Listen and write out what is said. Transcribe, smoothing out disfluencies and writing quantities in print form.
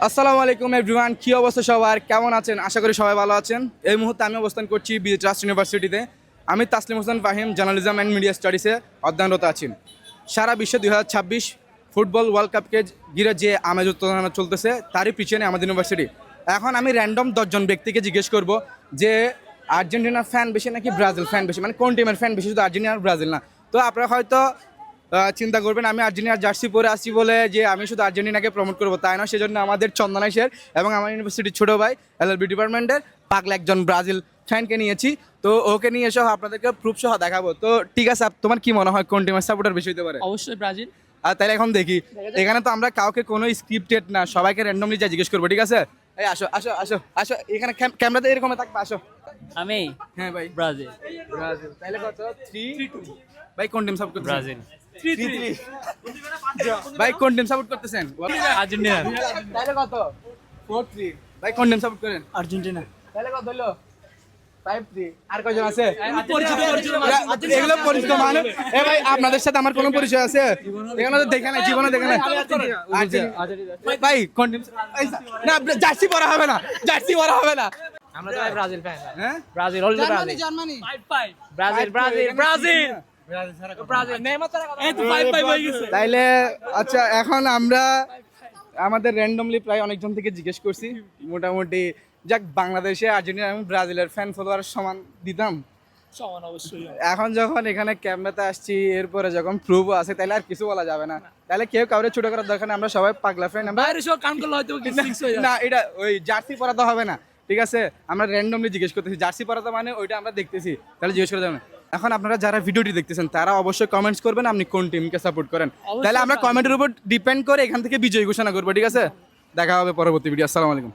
আসসালামু আলাইকুম এভরিওয়ান, কি অবস্থা সবার, কেমন আছেন? আশা করি সবাই ভালো আছেন। এই মুহূর্তে আমি অবস্থান করছি বিজি ট্রাস্ট ইউনিভার্সিটিতে। আমি Taslim Hossain Fahim journalism and media স্টাডিজে অধ্যয়নরত আছি। সারা বিশ্বে 2026 ফুটবল ওয়ার্ল্ড কাপকে ঘিরে যে আমেজ উত্তেজনা চলতেছে তারই পিছনে আমাদের ইউনিভার্সিটি। এখন আমি র্যান্ডম 10জন ব্যক্তিকে জিজ্ঞেস করব যে আর্জেন্টিনার ফ্যান বেশি নাকি ব্রাজিল ফ্যান বেশি, মানে কোন টিমের ফ্যান বেশি, শুধু আর্জেন্টিনা আর ব্রাজিল না। তো আপনারা হয়তো চিন্তা করবেন আমি আর্জেন্টিনার জার্সি পরে আসছি বলে যে আমি শুধু আর্জেন্টিনাকে প্রমোট করবো, তাই না। সেজন্য আমাদের চন্দনা শের এবং আমার ইউনিভার্সিটির ছোটো ভাই এলএলবি ডিপার্টমেন্টের পাগলা একজন ব্রাজিল ফ্যানকে নিয়েছি। তো ওকে নিয়ে এসে আপনাদেরকে প্রুফ সহ দেখাবো। তো ঠিক আছে, তোমার কি মনে হয় কোন টিমের সাপোর্টার বেশি হতে পারে? অবশ্যই ব্রাজিল। আর তাহলে এখন দেখি, এখানে তো আমরা কাউকে কোনো স্ক্রিপ্টেড না, সবাইকে র্যান্ডমলি যা জিজ্ঞেস করবো, ঠিক আছে? এই আসো আসো আসো আসো, এখানে ক্যামেরাতে এরকম থাকবে, আসো। আমি হ্যাঁ ভাই, ব্রাজিল। ব্রাজিল। তাহলে কত? 3-2। ভাই কোন টিম সাপোর্ট করতেছেন? ব্রাজিল। 3-3। ভাই কোন টিম সাপোর্ট করতেছেন? আর্জেন্টিনা। তাহলে কত? 4-3। ভাই কোন টিম সাপোর্ট করেন? আর্জেন্টিনা। তাহলে কত হলো? 5-3। আর কয়জন আছে? পরিচিত এগুলো পরিচিত মানুষ। এ ভাই আপনাদের সাথে আমার কোনো পরিচয় আছে? এখানে তো দেখে নাই, জীবনে দেখে নাই। ভাই কোন টিম? না, জার্সি পরা হবে না, জার্সি পরা হবে না। আমরা তো ব্রাজিল ফ্যান। হ্যাঁ, Brazil already Brazil. Germany. Brazil Brazil Brazil. Brazil Neymar তারা এই তো 5-5 হয়ে গেছে। তাইলে আচ্ছা, এখন আমরা আমাদের র্যান্ডমলি প্রায় অনেকজন থেকে জিজ্ঞেস করছি, মোটামুটি যাক বাংলাদেশে আর্জেন্টিনা এবং ব্রাজিলের ফ্যান ফলোয়ার সমান দিতাম। সমান অবশ্যই। এখন যখন এখানে ক্যামেরাতে আসছি, এরপরে যখন প্রুফ আছে, তাহলে আর কিছু বলা যাবে না। তাহলে কেউ কাউরে ছোট করার দরকার নেই, আমরা সবাই পাগলা ফ্যান। আমরা বাইরে সব কাম করলে হয়তো ফিক্স হয়ে না, এটা ওই জার্সি পরাতে হবে না, ঠিক আছে? আমরা র্যান্ডমলি জিজ্ঞেস করতেছি, জার্সি পরাতে মানে ওইটা আমরা দেখতেছি, তাহলে জিজ্ঞেস করে যাবেন। এখন আপনারা যারা ভিডিওটি দেখতেছেন তারা অবশ্যই কমেন্টস করবেন আপনি কোন টিমকে সাপোর্ট করেন। তাহলে আমরা কমেন্টের উপর ডিপেন্ড করে এখান থেকে বিজয়ী ঘোষণা করবো, ঠিক আছে? দেখা হবে পরবর্তী ভিডিও। আসসালামু আলাইকুম।